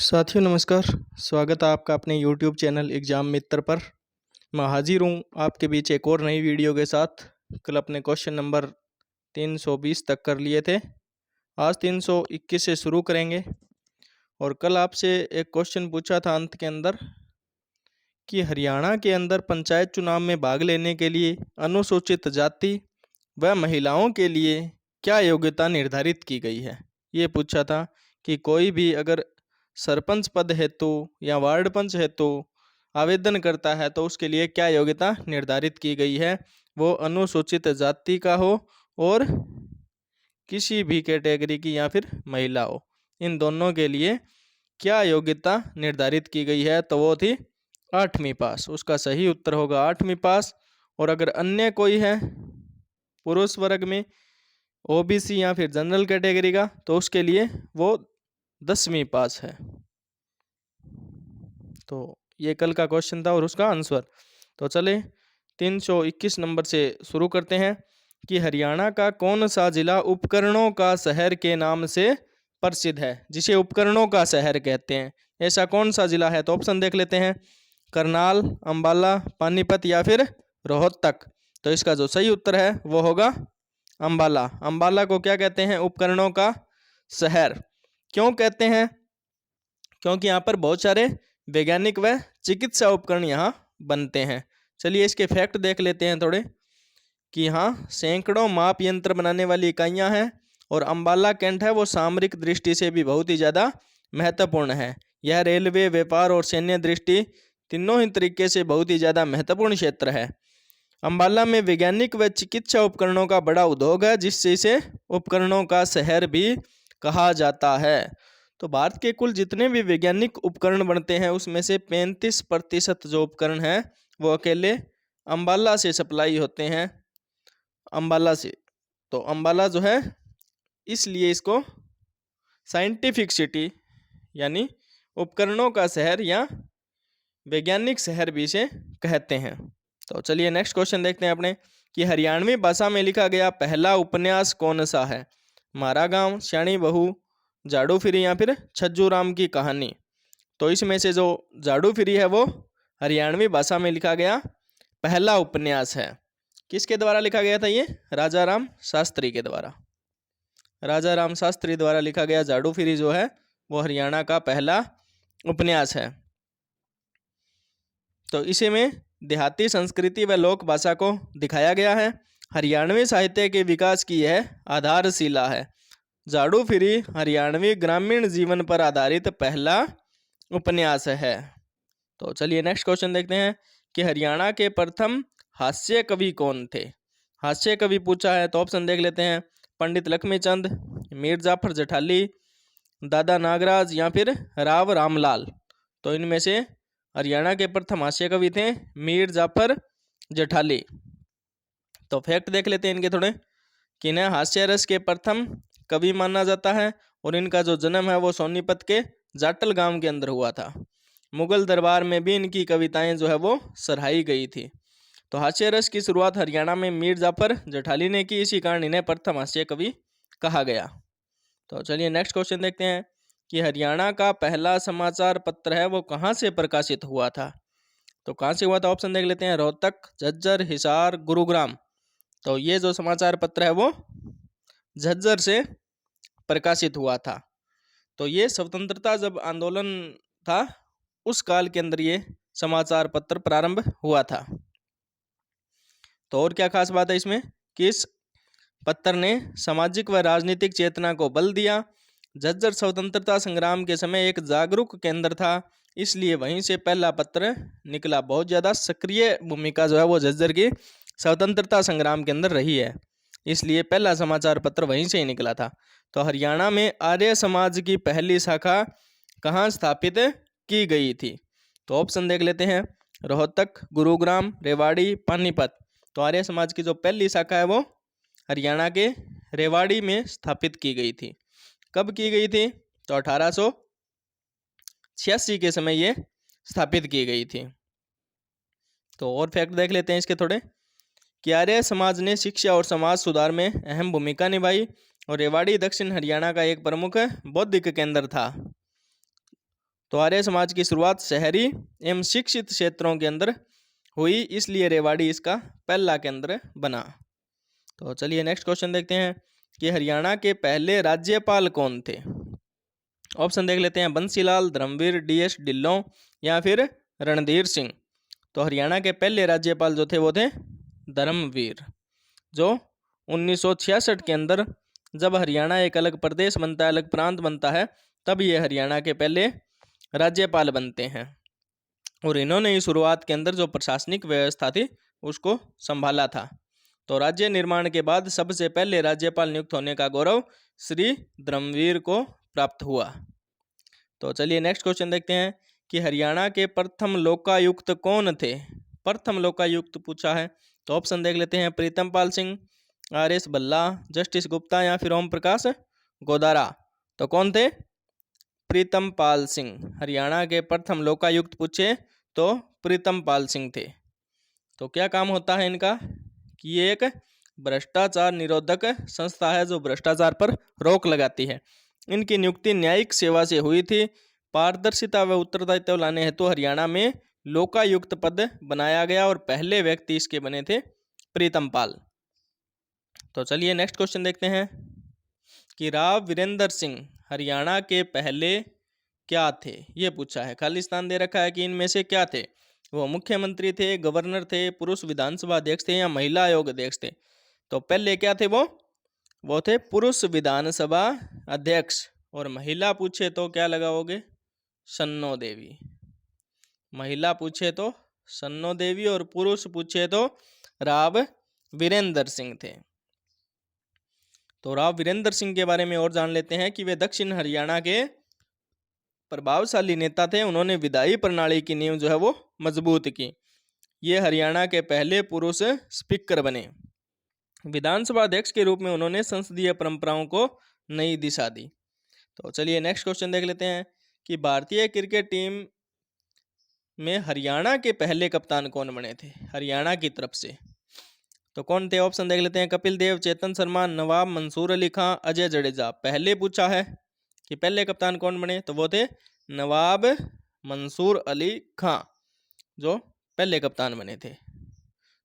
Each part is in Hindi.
साथियों नमस्कार। स्वागत है आपका अपने YouTube चैनल एग्ज़ाम मित्र पर। मैं हाजिर हूँ आपके बीच एक और नई वीडियो के साथ। कल अपने क्वेश्चन नंबर 320 तक कर लिए थे। आज 321 से शुरू करेंगे। और कल आपसे एक क्वेश्चन पूछा था अंत के अंदर कि हरियाणा के अंदर पंचायत चुनाव में भाग लेने के लिए अनुसूचित जाति व महिलाओं के लिए क्या योग्यता निर्धारित की गई है। ये पूछा था कि कोई भी अगर सरपंच पद हेतु या वार्ड पंच हेतु आवेदन करता है तो उसके लिए क्या योग्यता निर्धारित की गई है। वो अनुसूचित जाति का हो और किसी भी कैटेगरी की या फिर महिला हो, इन दोनों के लिए क्या योग्यता निर्धारित की गई है। तो वो थी 8वीं पास। उसका सही उत्तर होगा 8वीं पास। और अगर अन्य कोई है पुरुष वर्ग में ओबीसी या फिर जनरल कैटेगरी का तो उसके लिए वो 10वीं पास है। तो ये कल का क्वेश्चन था और उसका आंसर। तो चले 321 नंबर से शुरू करते हैं कि हरियाणा का कौन सा जिला उपकरणों का शहर के नाम से प्रसिद्ध है, जिसे उपकरणों का शहर कहते हैं। ऐसा कौन सा जिला है? तो ऑप्शन देख लेते हैं, करनाल, अंबाला, पानीपत या फिर रोहतक। तो इसका जो सही उत्तर है वो होगा अंबाला। अंबाला को क्या कहते हैं? उपकरणों का शहर। क्यों कहते हैं? क्योंकि यहाँ पर बहुत सारे वैज्ञानिक व चिकित्सा उपकरण यहाँ बनते हैं। चलिए इसके फैक्ट देख लेते हैं थोड़े कि यहाँ सैकड़ों माप यंत्र बनाने वाली इकाइयाँ हैं और अंबाला कैंट है वो सामरिक दृष्टि से भी बहुत ही ज़्यादा महत्वपूर्ण है। यह रेलवे, व्यापार और सैन्य दृष्टि तीनों ही तरीके से बहुत ही ज़्यादा महत्वपूर्ण क्षेत्र है। अंबाला में वैज्ञानिक व चिकित्सा उपकरणों का बड़ा उद्योग है, जिससे इसे उपकरणों का शहर भी कहा जाता है। तो भारत के कुल जितने भी वैज्ञानिक उपकरण बनते हैं उसमें से 35% जो उपकरण हैं वो अकेले अंबाला से सप्लाई होते हैं, अंबाला से। तो अंबाला जो है इसलिए इसको साइंटिफिक सिटी यानी उपकरणों का शहर या वैज्ञानिक शहर भी इसे कहते हैं। तो चलिए नेक्स्ट क्वेश्चन देखते हैं अपने कि हरियाणवी भाषा में लिखा गया पहला उपन्यास कौन सा है? मारा गांव, श्याणी बहू, जाड़ू फिरी या फिर छज्जू राम की कहानी। तो इसमें से जो जाड़ू फिरी है वो हरियाणवी भाषा में लिखा गया पहला उपन्यास है। किसके द्वारा लिखा गया था ये? राजा राम शास्त्री के द्वारा। राजा राम शास्त्री द्वारा लिखा गया जाड़ू फिरी जो है वो हरियाणा का पहला उपन्यास है। तो इसी में देहाती संस्कृति व लोक भाषा को दिखाया गया है। हरियाणवी साहित्य के विकास की यह आधारशिला है। जाड़ू फिरी हरियाणवी ग्रामीण जीवन पर आधारित पहला उपन्यास है। तो चलिए नेक्स्ट क्वेश्चन देखते हैं कि हरियाणा के प्रथम हास्य कवि कौन थे? हास्य कवि पूछा है तो ऑप्शन देख लेते हैं, पंडित लक्ष्मीचंद, मीर जाफर जठाली, दादा नागराज या फिर राव रामलाल। तो इनमें से हरियाणा के प्रथम हास्य कवि थे मीर जाफर जठाली। तो फैक्ट देख लेते हैं इनके थोड़े कि इन्हें हास्य रस के प्रथम कवि माना जाता है और इनका जो जन्म है वो सोनीपत के जाटल गांव के अंदर हुआ था। मुगल दरबार में भी इनकी कविताएं जो है वो सराही गई थी। तो हास्य रस की शुरुआत हरियाणा में मीर जाफर जठाली ने की, इसी कारण इन्हें प्रथम हास्य कवि कहा गया। तो चलिए नेक्स्ट क्वेश्चन देखते हैं कि हरियाणा का पहला समाचार पत्र है वो कहाँ से प्रकाशित हुआ था? तो कहाँ से हुआ था? ऑप्शन देख लेते हैं, रोहतक, झज्जर, हिसार, गुरुग्राम। तो ये जो समाचार पत्र है वो झज्जर से प्रकाशित हुआ था। तो ये स्वतंत्रता जब आंदोलन था उस काल के अंदर ये समाचार पत्र प्रारंभ हुआ था। तो और क्या खास बात है इसमें कि इस पत्र ने सामाजिक व राजनीतिक चेतना को बल दिया। झज्जर स्वतंत्रता संग्राम के समय एक जागरूक केंद्र था, इसलिए वहीं से पहला पत्र निकला। बहुत ज़्यादा सक्रिय भूमिका जो है वो झज्जर की स्वतंत्रता संग्राम के अंदर रही है, इसलिए पहला समाचार पत्र वहीं से ही निकला था। तो हरियाणा में आर्य समाज की पहली शाखा कहाँ स्थापित की गई थी? तो ऑप्शन देख लेते हैं, रोहतक, गुरुग्राम, रेवाड़ी, पानीपत। तो आर्य समाज की जो पहली शाखा है वो हरियाणा के रेवाड़ी में स्थापित की गई थी। कब की गई थी? तो 1886 के समय ये स्थापित की गई थी। तो और फैक्ट देख लेते हैं इसके थोड़े कि आर्य समाज ने शिक्षा और समाज सुधार में अहम भूमिका निभाई और रेवाड़ी दक्षिण हरियाणा का एक प्रमुख बौद्धिक केंद्र था। तो आर्य समाज की शुरुआत शहरी एवं शिक्षित क्षेत्रों के अंदर हुई, इसलिए रेवाड़ी इसका पहला केंद्र बना। तो चलिए नेक्स्ट क्वेश्चन देखते हैं कि हरियाणा के पहले राज्यपाल कौन थे। ऑप्शन देख लेते हैं, बंसीलाल, धर्मवीर, DS ढिल्लों या फिर रणधीर सिंह। तो हरियाणा के पहले राज्यपाल जो थे वो थे धर्मवीर, जो 1966 के अंदर जब हरियाणा एक अलग प्रदेश बनता है, अलग प्रांत बनता है, तब ये हरियाणा के पहले राज्यपाल बनते हैं। और इन्होंने ही शुरुआत के अंदर जो प्रशासनिक व्यवस्था थी उसको संभाला था। तो राज्य निर्माण के बाद सबसे पहले राज्यपाल नियुक्त होने का गौरव श्री धर्मवीर को प्राप्त हुआ। तो चलिए नेक्स्ट क्वेश्चन देखते हैं कि हरियाणा के प्रथम लोकायुक्त कौन थे। प्रथम लोकायुक्त पूछा है, तो ऑप्शन देख लेते हैं, प्रीतम पाल सिंह, RS भल्ला, जस्टिस गुप्ता या फिर ओम प्रकाश गोदारा। तो कौन थे? प्रीतम पाल सिंह। हरियाणा के प्रथम लोकायुक्त पूछे तो प्रीतम पाल सिंह थे। तो क्या काम होता है इनका कि ये एक भ्रष्टाचार निरोधक संस्था है जो भ्रष्टाचार पर रोक लगाती है। इनकी नियुक्ति न्यायिक सेवा से हुई थी। पारदर्शिता व उत्तरदायित्व लाने हेतु हरियाणा में लोकायुक्त पद बनाया गया और पहले व्यक्ति इसके बने थे प्रीतम पाल। तो चलिए नेक्स्ट क्वेश्चन देखते हैं कि राव वीरेंद्र सिंह हरियाणा के पहले क्या थे, ये पूछा है। खालिस्तान दे रखा है कि इनमें से क्या थे। वो मुख्यमंत्री थे, गवर्नर थे, पुरुष विधानसभा अध्यक्ष थे या महिला आयोग अध्यक्ष थे। तो पहले क्या थे वो थे पुरुष विधानसभा अध्यक्ष। और महिला पूछे तो क्या लगाओगे? सन्नो देवी। महिला पूछे तो सन्नो देवी और पुरुष पूछे तो राव वीरेंद्र सिंह थे। तो राव वीरेंद्र सिंह के बारे में और जान लेते हैं कि वे दक्षिण हरियाणा के प्रभावशाली नेता थे। उन्होंने विधायी प्रणाली की नींव जो है वो मजबूत की। ये हरियाणा के पहले पुरुष स्पीकर बने। विधानसभा अध्यक्ष के रूप में उन्होंने संसदीय परंपराओं को नई दिशा दी। तो चलिए नेक्स्ट क्वेश्चन देख लेते हैं कि भारतीय क्रिकेट टीम में हरियाणा के पहले कप्तान कौन बने थे हरियाणा की तरफ से। तो कौन थे? ऑप्शन देख लेते हैं, कपिल देव, चेतन शर्मा, नवाब मंसूर अली खां, अजय जडेजा। पहले पूछा है कि पहले कप्तान कौन बने, तो वो थे नवाब मंसूर अली खां, जो पहले कप्तान बने थे।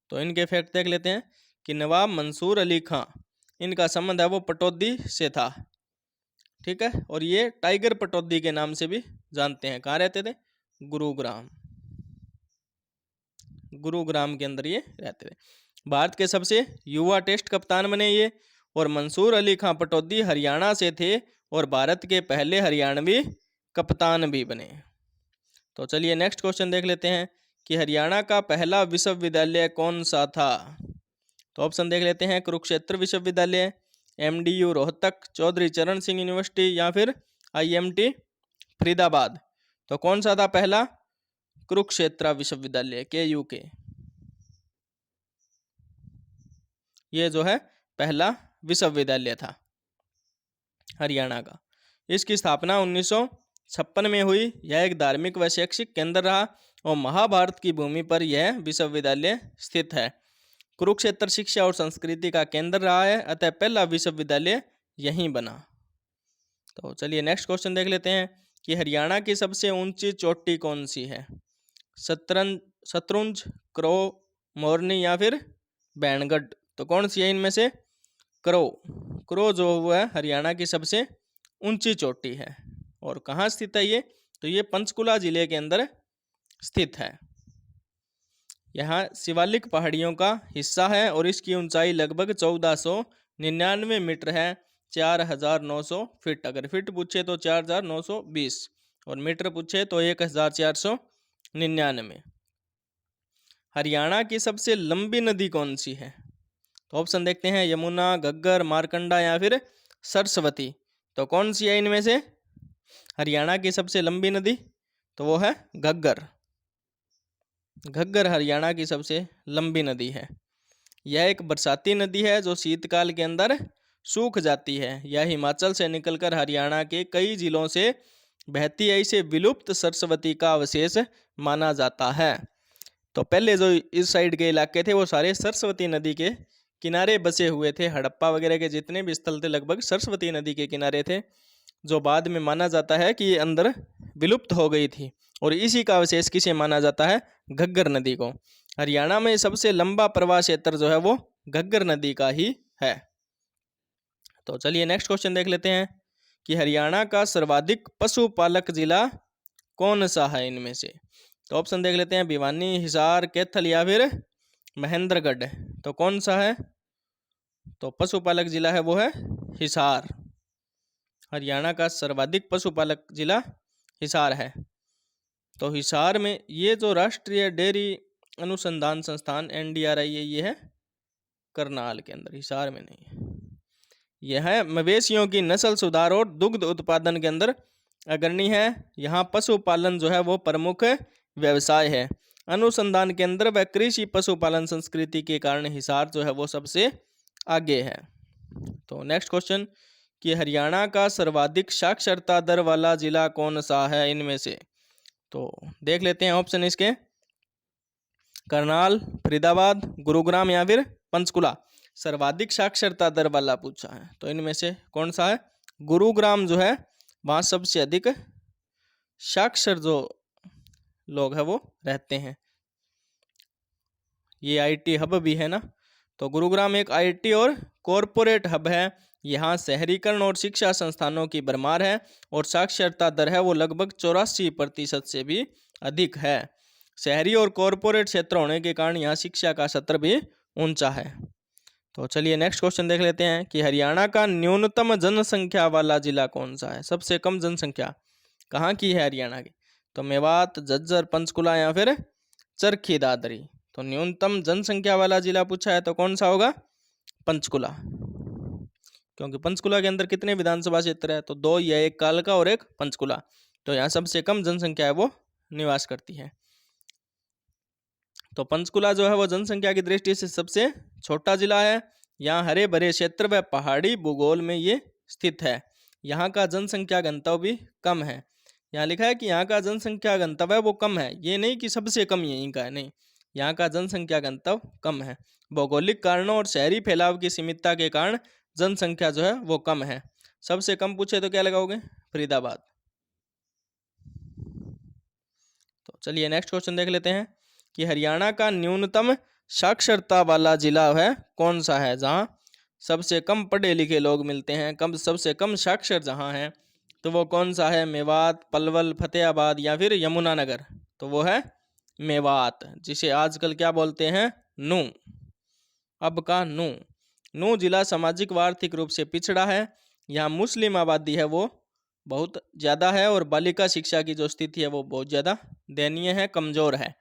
तो इनके फैक्ट देख लेते हैं कि नवाब मंसूर अली खां, इनका संबंध है वो पटौदी से था, ठीक है। और ये टाइगर पटौदी के नाम से भी जानते हैं। कहाँ रहते थे? गुरुग्राम के अंदर ये रहते थे। भारत के सबसे युवा टेस्ट कप्तान बने ये। और मंसूर अली खां पटौदी हरियाणा से थे और भारत के पहले हरियाणवी कप्तान भी बने। तो चलिए नेक्स्ट क्वेश्चन देख लेते हैं कि हरियाणा का पहला विश्वविद्यालय कौन सा था। तो ऑप्शन देख लेते हैं, कुरुक्षेत्र विश्वविद्यालय, MDU रोहतक, चौधरी चरण सिंह यूनिवर्सिटी या फिर IMT फरीदाबाद। तो कौन सा था पहला? कुरुक्षेत्र विश्वविद्यालय, KUK। ये जो है पहला विश्वविद्यालय था हरियाणा का। इसकी स्थापना 1956 में हुई। यह एक धार्मिक व शैक्षिक केंद्र रहा और महाभारत की भूमि पर यह विश्वविद्यालय स्थित है। कुरुक्षेत्र शिक्षा और संस्कृति का केंद्र रहा है, अतः पहला विश्वविद्यालय यहीं बना। तो चलिए नेक्स्ट क्वेश्चन देख लेते हैं कि हरियाणा की सबसे ऊंची चोटी कौन सी है। शतरुंज, क्रो, मोरनी या फिर बैनगढ़। तो कौन सी है इनमें से? क्रो जो वो है हरियाणा की सबसे ऊंची चोटी है। और कहाँ स्थित है ये? तो ये पंचकुला जिले के अंदर स्थित है। यहाँ शिवालिक पहाड़ियों का हिस्सा है और इसकी ऊंचाई लगभग 1499 मीटर है, 4900 फीट। अगर फीट पूछे तो 4920 और मीटर पूछे तो 1499। हरियाणा की सबसे लंबी नदी कौन सी है? तो ऑप्शन देखते हैं, यमुना, घग्गर, मारकंडा या फिर सरस्वती। तो कौन सी है इनमें से हरियाणा की सबसे लंबी नदी? तो वो है घग्गर। घग्गर हरियाणा की सबसे लंबी नदी है। यह एक बरसाती नदी है जो शीतकाल के अंदर सूख जाती है। यह हिमाचल से निकलकर हरियाणा के कई जिलों से बहती है। इसे विलुप्त सरस्वती का अवशेष माना जाता है। तो पहले जो इस साइड के इलाके थे वो सारे सरस्वती नदी के किनारे बसे हुए थे। हड़प्पा वगैरह के जितने भी स्थल थे लगभग सरस्वती नदी के किनारे थे। जो बाद में माना जाता है कि ये अंदर विलुप्त हो गई थी, और इसी का अवशेष किसे माना जाता है? घग्गर नदी को। हरियाणा में सबसे लंबा प्रवाह क्षेत्र जो है वो घग्गर नदी का ही है। तो चलिए नेक्स्ट क्वेश्चन देख लेते हैं कि हरियाणा का सर्वाधिक पशुपालक जिला कौन सा है इनमें से। तो ऑप्शन देख लेते हैं, भिवानी, हिसार, कैथल या फिर महेंद्रगढ़। तो कौन सा है? तो पशुपालक जिला है वो है हिसार। हरियाणा का सर्वाधिक पशुपालक जिला हिसार है। तो हिसार में ये जो राष्ट्रीय डेयरी अनुसंधान संस्थान NDRI है, ये है करनाल के अंदर, हिसार में नहीं है। यह मवेशियों की नस्ल सुधार और दुग्ध उत्पादन के अंदर अग्रणी है। यहाँ पशुपालन जो है वो प्रमुख व्यवसाय है। अनुसंधान के अंदर व कृषि पशुपालन संस्कृति के कारण हिसार जो है वो सबसे आगे है। तो नेक्स्ट क्वेश्चन कि हरियाणा का सर्वाधिक साक्षरता दर वाला जिला कौन सा है इनमें से। तो देख लेते हैं ऑप्शन इसके, करनाल, फरीदाबाद, गुरुग्राम या फिर पंचकुला। सर्वाधिक साक्षरता दर वाला पूछा है, तो इनमें से कौन सा है? गुरुग्राम जो है वहाँ सबसे अधिक साक्षर जो लोग हैं वो रहते हैं। ये IT हब भी है ना, तो गुरुग्राम एक IT और कॉरपोरेट हब है। यहाँ शहरीकरण और शिक्षा संस्थानों की भरमार है, और साक्षरता दर है वो लगभग 84% से भी अधिक है। शहरी और कॉरपोरेट क्षेत्र होने के कारण यहाँ शिक्षा का स्तर भी ऊंचा है। तो चलिए नेक्स्ट क्वेश्चन देख लेते हैं कि हरियाणा का न्यूनतम जनसंख्या वाला जिला कौन सा है? सबसे कम जनसंख्या कहाँ की है हरियाणा की? तो मेवात, झज्जर, पंचकुला या फिर चरखी दादरी। तो न्यूनतम जनसंख्या वाला जिला पूछा है तो कौन सा होगा? पंचकुला, क्योंकि पंचकुला के अंदर कितने विधानसभा क्षेत्र है? तो 2, या एक कालका और एक पंचकुला। तो यहाँ सबसे कम जनसंख्या है वो निवास करती है। तो पंचकुला जो है वो जनसंख्या की दृष्टि से सबसे छोटा जिला है। यहाँ हरे भरे क्षेत्र व पहाड़ी भूगोल में ये स्थित है। यहाँ का जनसंख्या घनत्व भी कम है। यहाँ लिखा है कि यहाँ का जनसंख्या घनत्व है वो कम है, ये नहीं कि सबसे कम यहीं का है, नहीं, यहाँ का जनसंख्या घनत्व कम है। भौगोलिक कारणों और शहरी फैलाव की सीमितता के कारण जनसंख्या जो है वो कम है। सबसे कम पूछे तो क्या लगाओगे? फरीदाबाद। तो चलिए नेक्स्ट क्वेश्चन देख लेते हैं कि हरियाणा का न्यूनतम साक्षरता वाला जिला है कौन सा है, जहाँ सबसे कम पढ़े लिखे लोग मिलते हैं, कम सबसे कम साक्षर जहाँ है, तो वो कौन सा है? मेवात, पलवल, फतेहाबाद या फिर यमुनानगर। तो वो है मेवात, जिसे आजकल क्या बोलते हैं? नू, अब का नू। नू जिला सामाजिक व आर्थिक रूप से पिछड़ा है। यहाँ मुस्लिम आबादी है वो बहुत ज़्यादा है, और बालिका शिक्षा की जो स्थिति है वो बहुत ज़्यादा दयनीय है, कमज़ोर है।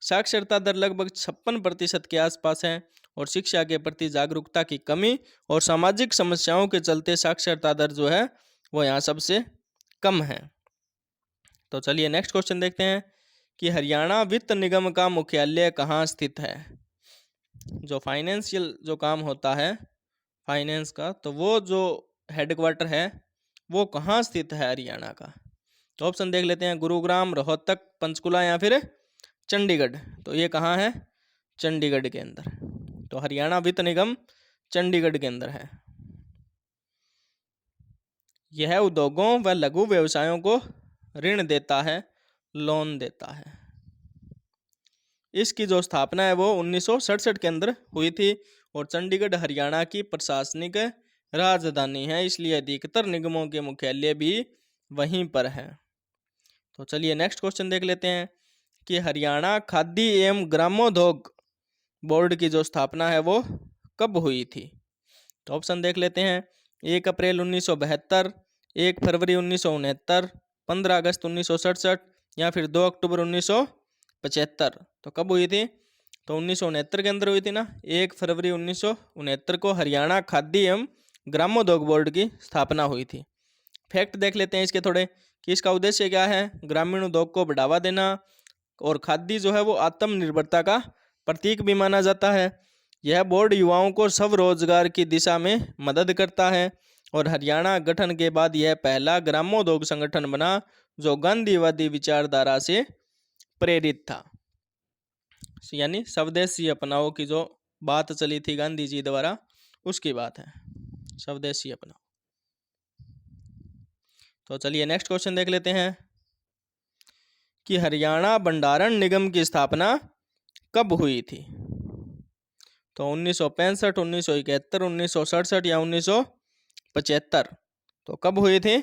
साक्षरता दर लगभग 56% के आसपास है, और शिक्षा के प्रति जागरूकता की कमी और सामाजिक समस्याओं के चलते साक्षरता दर जो है वो यहाँ सबसे कम है। तो चलिए नेक्स्ट क्वेश्चन देखते हैं कि हरियाणा वित्त निगम का मुख्यालय कहाँ स्थित है। जो फाइनेंशियल जो काम होता है फाइनेंस का, तो वो जो हेडक्वार्टर है वो कहाँ स्थित है हरियाणा का। तो ऑप्शन देख लेते हैं, गुरुग्राम, रोहतक, पंचकुला या फिर चंडीगढ़। तो ये कहाँ है? चंडीगढ़ के अंदर। तो हरियाणा वित्त निगम चंडीगढ़ के अंदर है। यह उद्योगों व लघु व्यवसायों को ऋण देता है, लोन देता है। इसकी जो स्थापना है वो 1967 के अंदर हुई थी, और चंडीगढ़ हरियाणा की प्रशासनिक राजधानी है, इसलिए अधिकतर निगमों के मुख्यालय भी वहीं पर है। तो चलिए नेक्स्ट क्वेश्चन देख लेते हैं कि हरियाणा खाद्य एवं ग्रामोद्योग बोर्ड की जो स्थापना है वो कब हुई थी। तो ऑप्शन देख लेते हैं, 1 अप्रैल 1972, 1 फरवरी 1969, 15 अगस्त 1967 या फिर 2 अक्टूबर 1975। तो कब हुई थी? तो 1969 के अंदर हुई थी ना। 1 फरवरी 1969 को हरियाणा खाद्य एवं ग्रामोद्योग बोर्ड की स्थापना हुई थी। फैक्ट देख लेते हैं इसके थोड़े कि इसका उद्देश्य क्या है। ग्रामीण उद्योग को बढ़ावा देना, और खाद्य जो है वो आत्मनिर्भरता का प्रतीक भी माना जाता है। यह बोर्ड युवाओं को स्वरोजगार की दिशा में मदद करता है, और हरियाणा गठन के बाद यह पहला ग्रामोद्योग संगठन बना जो गांधीवादी विचारधारा से प्रेरित था। यानी स्वदेशी अपनाओ की जो बात चली थी गांधी जी द्वारा, उसकी बात है, स्वदेशी अपनाओ। तो चलिए नेक्स्ट क्वेश्चन देख लेते हैं कि हरियाणा भंडारण निगम की स्थापना कब हुई थी। तो 1965, 1971, 1967 या 1975। तो कब हुई थी?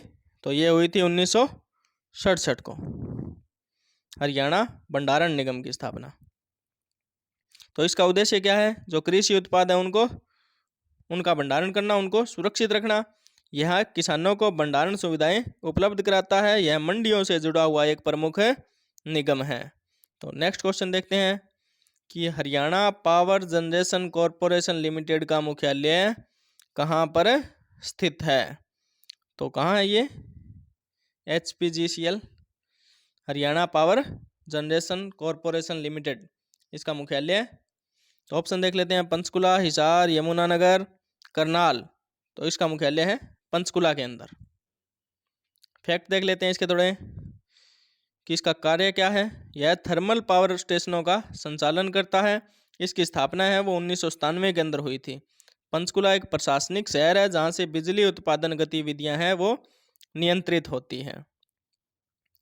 तो ये हुई थी 1967 को, हरियाणा भंडारण निगम की स्थापना। तो इसका उद्देश्य क्या है? जो कृषि उत्पाद है उनका भंडारण करना, उनको सुरक्षित रखना। यह किसानों को भंडारण सुविधाएं उपलब्ध कराता है। यह मंडियों से जुड़ा हुआ एक प्रमुख निगम है। तो नेक्स्ट क्वेश्चन देखते हैं कि Haryana power generation corporation limited का मुख्यालय कहाँ पर स्थित है। तो कहाँ है ये? HPGCL, Haryana power generation corporation limited, इसका मुख्यालय। तो ऑप्शन देख लेते हैं, पंचकुला, हिसार, यमुनानगर, करनाल। तो इसका मुख्यालय है पंचकुला के अंदर। फैक्ट देख लेते हैं इसके थोड़े कि इसका कार्य क्या है। यह थर्मल पावर स्टेशनों का संचालन करता है। इसकी स्थापना है वो 1997 के अंदर हुई थी। पंचकुला एक प्रशासनिक शहर है जहाँ से बिजली उत्पादन गतिविधियां हैं वो नियंत्रित होती हैं।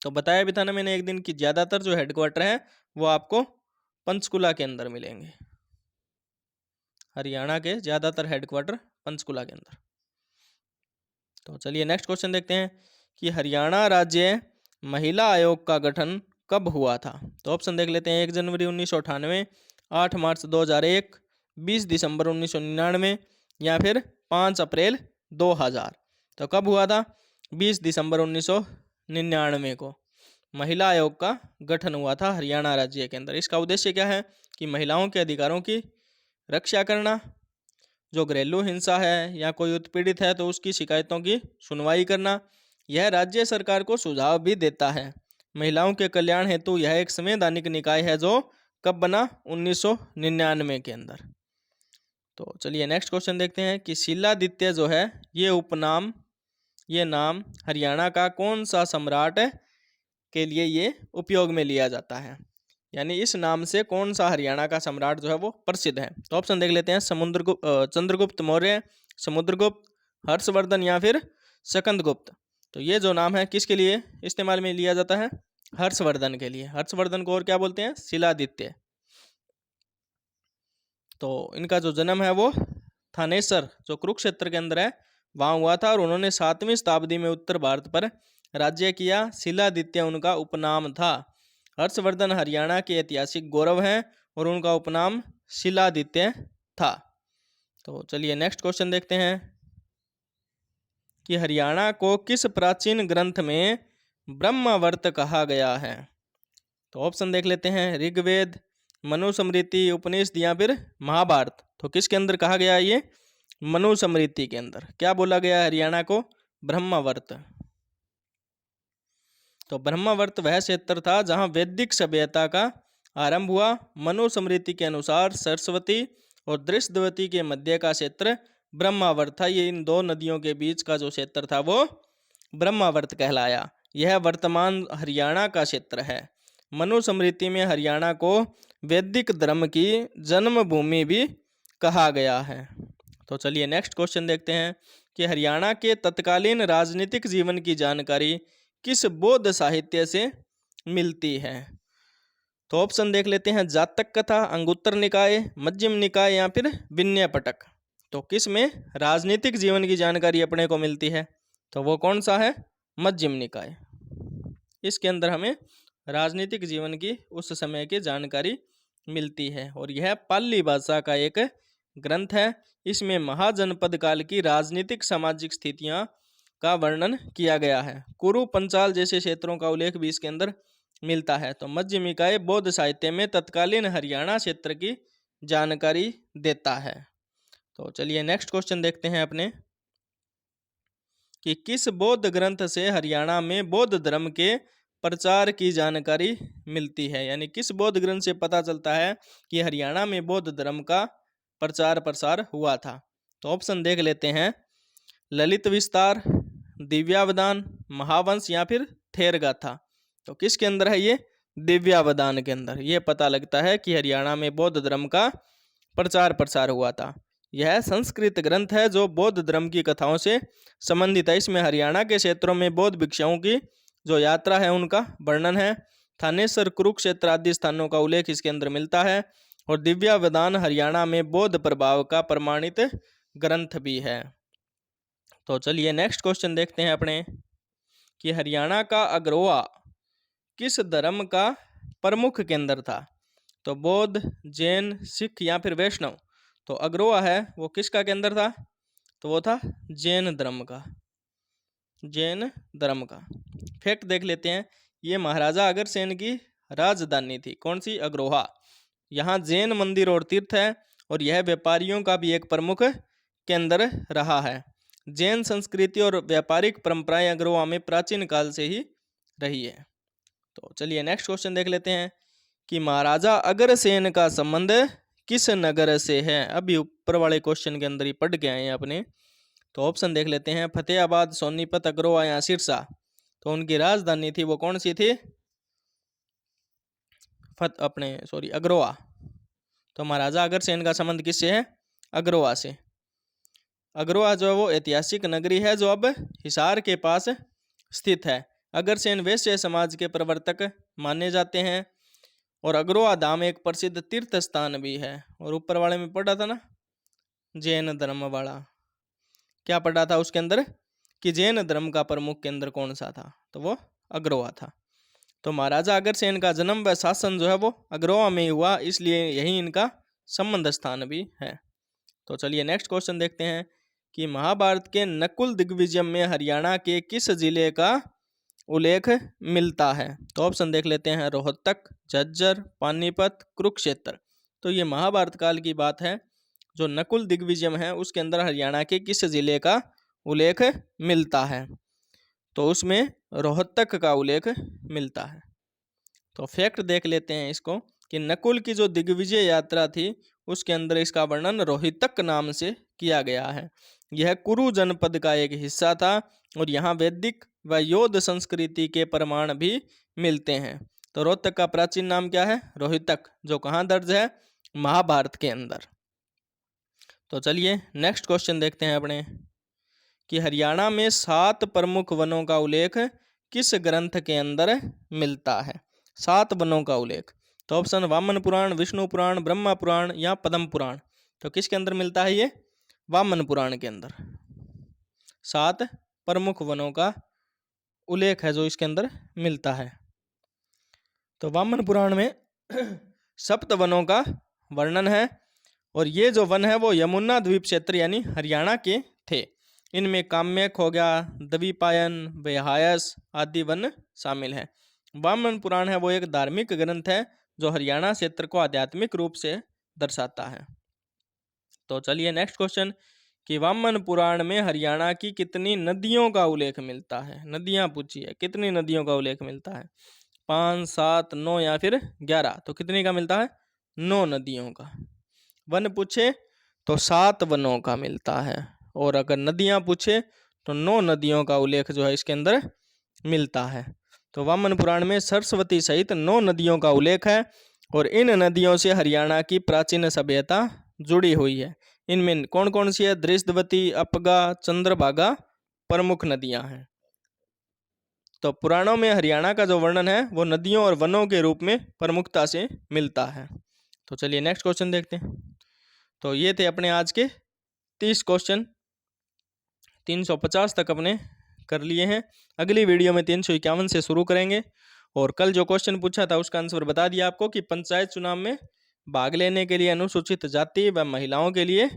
तो बताया भी था ना मैंने एक दिन कि ज़्यादातर जो हेडक्वार्टर है वो आपको पंचकुला के अंदर मिलेंगे। हरियाणा के ज़्यादातर हेडक्वार्टर पंचकुला के अंदर। तो चलिए नेक्स्ट क्वेश्चन देखते हैं कि हरियाणा राज्य महिला आयोग का गठन कब हुआ था। तो ऑप्शन देख लेते हैं, 1 जनवरी 1998, 8 मार्च 2001, 20 दिसंबर 1999 या फिर 5 अप्रैल 2000। तो कब हुआ था? 20 दिसंबर 1999 को महिला आयोग का गठन हुआ था हरियाणा राज्य के अंदर। इसका उद्देश्य क्या है कि महिलाओं के अधिकारों की रक्षा करना, जो घरेलू हिंसा है या कोई उत्पीड़ित है तो उसकी शिकायतों की सुनवाई करना। यह राज्य सरकार को सुझाव भी देता है। महिलाओं के कल्याण हेतु यह एक संवैधानिक निकाय है जो कब बना? 1999 के अंदर। तो चलिए नेक्स्ट क्वेश्चन देखते हैं कि शिलादित्य जो है ये नाम हरियाणा का कौन सा सम्राट के लिए ये उपयोग में लिया जाता है, यानी इस नाम से कौन सा हरियाणा का सम्राट जो है वो प्रसिद्ध है। तो ऑप्शन देख लेते हैं, चंद्रगुप्त मौर्य, समुद्रगुप्त, हर्षवर्धन या फिर सकंदगुप्त। तो ये जो नाम है किसके लिए इस्तेमाल में लिया जाता है? हर्षवर्धन के लिए। हर्षवर्धन को और क्या बोलते हैं? शिलादित्य। तो इनका जो जन्म है वो थानेसर जो कुरुक्षेत्र के अंदर है वहाँ हुआ था और उन्होंने 7वीं शताब्दी में उत्तर भारत पर राज्य किया। शिलादित्य उनका उपनाम था। हर्षवर्धन हरियाणा के ऐतिहासिक गौरव हैं और उनका उपनाम शिलादित्य था। तो चलिए नेक्स्ट क्वेश्चन देखते हैं कि हरियाणा को किस प्राचीन ग्रंथ में ब्रह्मावर्त कहा गया है। तो ऑप्शन देख लेते हैं, ऋग्वेद, मनुस्मृति, उपनिषद या फिर महाभारत। तो किसके अंदर कहा गया है ये? मनुस्मृति के अंदर। क्या बोला गया है हरियाणा को? ब्रह्मावर्त। तो ब्रह्मावर्त वह क्षेत्र था जहां वैदिक सभ्यता का आरंभ हुआ। मनुस्मृति के अनुसार सरस्वती और दृष्टवती के मध्य का क्षेत्र ब्रह्मावर्त था। ये इन दो नदियों के बीच का जो क्षेत्र था वो ब्रह्मावर्त कहलाया। यह वर्तमान हरियाणा का क्षेत्र है। मनुस्मृति में हरियाणा को वैदिक धर्म की जन्मभूमि भी कहा गया है। तो चलिए नेक्स्ट क्वेश्चन देखते हैं कि हरियाणा के तत्कालीन राजनीतिक जीवन की जानकारी किस बौद्ध साहित्य से मिलती है। तो ऑप्शन देख लेते हैं, जातक कथा, अंगुत्तर निकाय, मध्यम निकाय या फिर विनय पिटक। तो किस में राजनीतिक जीवन की जानकारी अपने को मिलती है? तो वो कौन सा है? मध्यम निकाय। इसके अंदर हमें राजनीतिक जीवन की उस समय की जानकारी मिलती है और यह पाली भाषा का एक ग्रंथ है। इसमें महाजनपद काल की राजनीतिक सामाजिक स्थितियां का वर्णन किया गया है। कुरु पंचाल जैसे क्षेत्रों का उल्लेख भी इसके अंदर मिलता है। तो मध्यम निकाय बौद्ध साहित्य में तत्कालीन हरियाणा क्षेत्र की जानकारी देता है। तो चलिए नेक्स्ट क्वेश्चन देखते हैं अपने कि किस बौद्ध ग्रंथ से हरियाणा में बौद्ध धर्म के प्रचार की जानकारी मिलती है, यानी किस बौद्ध ग्रंथ से पता चलता है कि हरियाणा में बौद्ध धर्म का प्रचार प्रसार हुआ था। तो ऑप्शन देख लेते हैं, ललित विस्तार, दिव्यावदान, महावंश या फिर थेर गाथा। तो किसके अंदर है ये? दिव्यावदान के अंदर। ये पता लगता है कि हरियाणा में बौद्ध धर्म का प्रचार प्रसार हुआ था। यह संस्कृत ग्रंथ है जो बौद्ध धर्म की कथाओं से संबंधित है। इसमें हरियाणा के क्षेत्रों में बौद्ध भिक्षुओं की जो यात्रा है उनका वर्णन है। थानेसर, कुरुक्षेत्र आदि स्थानों का उल्लेख इसके अंदर मिलता है। और दिव्यावदान हरियाणा में बौद्ध प्रभाव का प्रमाणित ग्रंथ भी है। तो चलिए नेक्स्ट क्वेश्चन देखते हैं अपने कि हरियाणा का अग्रवा किस धर्म का प्रमुख केंद्र था। तो बौद्ध, जैन, सिख या फिर वैष्णव। तो अग्रवा है वो किसका केंद्र था, तो वो था जैन धर्म का। जैन धर्म का फैक्ट देख लेते हैं। ये महाराजा अग्रसेन की राजधानी थी, कौन सी, अग्रोहा। यहाँ जैन मंदिर और तीर्थ है और यह व्यापारियों का भी एक प्रमुख केंद्र रहा है। जैन संस्कृति और व्यापारिक परंपराएं अग्रोहा में प्राचीन काल से ही रही है। तो चलिए नेक्स्ट क्वेश्चन देख लेते हैं कि महाराजा अग्रसेन का संबंध किस नगर से है। अभी ऊपर वाले क्वेश्चन के अंदर ही पढ़ के आए हैं अपने। तो ऑप्शन देख लेते हैं, फतेहाबाद, सोनीपत, अग्रोहा या सिरसा। तो उनकी राजधानी थी वो कौन सी थी, अग्रोहा। तो महाराजा अग्रसेन का संबंध किससे है, अग्रोहा से। अग्रोहा जो है वो ऐतिहासिक नगरी है जो अब हिसार के पास स्थित है। अग्रसेन वैश्य समाज के प्रवर्तक माने जाते हैं और अग्रोहा धाम एक प्रसिद्ध तीर्थ स्थान भी है। और ऊपर वाले में पढ़ा था ना जैन धर्म वाला, क्या पढ़ा था उसके अंदर कि जैन धर्म का प्रमुख केंद्र कौन सा था, तो वो अग्रोहा था। तो महाराजा अग्रसेन का जन्म व शासन जो है वो अग्रोहा में हुआ, इसलिए यही इनका संबंध स्थान भी है। तो चलिए नेक्स्ट क्वेश्चन देखते हैं कि महाभारत के नकुल दिग्विजय में हरियाणा के किस जिले का उल्लेख मिलता है। तो ऑप्शन देख लेते हैं, रोहतक, झज्जर, पानीपत, कुरुक्षेत्र। तो ये महाभारत काल की बात है। जो नकुल दिग्विजय है उसके अंदर हरियाणा के किस जिले का उल्लेख मिलता है, तो उसमें रोहतक का उल्लेख मिलता है। तो फैक्ट देख लेते हैं इसको कि नकुल की जो दिग्विजय यात्रा थी उसके अंदर इसका वर्णन रोहितक नाम से किया गया है। यह कुरु जनपद का एक हिस्सा था और यहाँ वैदिक व योद्ध संस्कृति के प्रमाण भी मिलते हैं। तो रोहतक का प्राचीन नाम क्या है, रोहितक, जो कहाँ दर्ज है, महाभारत के अंदर। तो चलिए नेक्स्ट क्वेश्चन देखते हैं अपने कि हरियाणा में 7 प्रमुख वनों का उल्लेख किस ग्रंथ के अंदर मिलता है। 7 वनों का उल्लेख। तो ऑप्शन वामन पुराण, विष्णु पुराण, ब्रह्मा पुराण या पद्म पुराण। तो किसके अंदर मिलता है, ये वामन पुराण के अंदर 7 प्रमुख वनों का उल्लेख है जो इसके अंदर मिलता है। तो वामन पुराण में 7 वनों का वर्णन है और ये जो वन है वो यमुना द्वीप क्षेत्र यानी हरियाणा के थे। इनमें काम्यक हो गया, द्वीपायन, बेहायस आदि वन शामिल है। वामन पुराण है वो एक धार्मिक ग्रंथ है जो हरियाणा क्षेत्र को आध्यात्मिक रूप से दर्शाता है। तो चलिए नेक्स्ट क्वेश्चन कि वामन पुराण में हरियाणा की कितनी नदियों का उल्लेख मिलता है। नदियां पूछी है, कितनी नदियों का उल्लेख मिलता है, 5, 7, 9 या फिर 11। तो कितनी का मिलता है, 9 नदियों का। वन पूछे तो 7 वनों का मिलता है और अगर नदियां पूछे तो 9 नदियों का उल्लेख जो है इसके अंदर मिलता है। तो वामन पुराण में सरस्वती सहित 9 नदियों का उल्लेख है और इन नदियों से हरियाणा की प्राचीन सभ्यता जुड़ी हुई है। इनमें कौन कौन सी है, दृष्टवती, अपगा, चंद्रभागा प्रमुख नदियां हैं। तो पुराणों में हरियाणा का जो वर्णन है वो नदियों और वनों के रूप में प्रमुखता से मिलता है। तो चलिए नेक्स्ट क्वेश्चन देखते हैं। तो ये थे अपने आज के 30 क्वेश्चन, 350 तक अपने कर लिए हैं। अगली वीडियो में 351 से शुरू करेंगे। और कल जो क्वेश्चन पूछा था उसका आंसर बता दिया आपको कि पंचायत चुनाव में भाग लेने के लिए अनुसूचित जाति व महिलाओं के लिए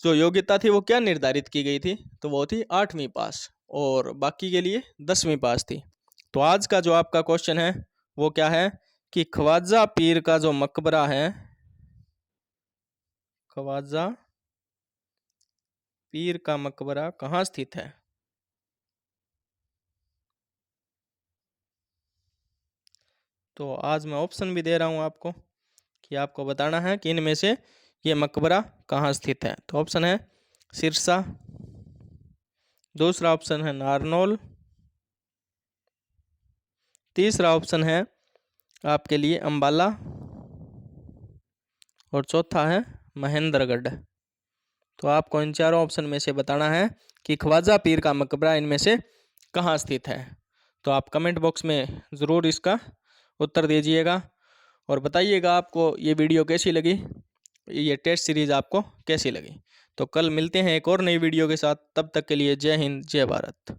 जो योग्यता थी वो क्या निर्धारित की गई थी, तो वो थी 8वीं पास और बाकी के लिए 10वीं पास थी। तो आज का जो आपका क्वेश्चन है वो क्या है कि ख्वाजा पीर का जो मकबरा है, ख्वाजा पीर का मकबरा कहाँ स्थित है। तो आज मैं ऑप्शन भी दे रहा हूं आपको कि आपको बताना है कि इनमें से ये मकबरा कहाँ स्थित है। तो ऑप्शन है सिरसा, दूसरा ऑप्शन है नारनौल, तीसरा ऑप्शन है आपके लिए अंबाला और चौथा है महेंद्रगढ़। तो आपको इन चारों ऑप्शन में से बताना है कि ख्वाजा पीर का मकबरा इनमें से कहाँ स्थित है। तो आप कमेंट बॉक्स में ज़रूर इसका उत्तर दीजिएगा और बताइएगा आपको ये वीडियो कैसी लगी, ये टेस्ट सीरीज़ आपको कैसी लगी। तो कल मिलते हैं एक और नई वीडियो के साथ, तब तक के लिए जय हिंद जय भारत।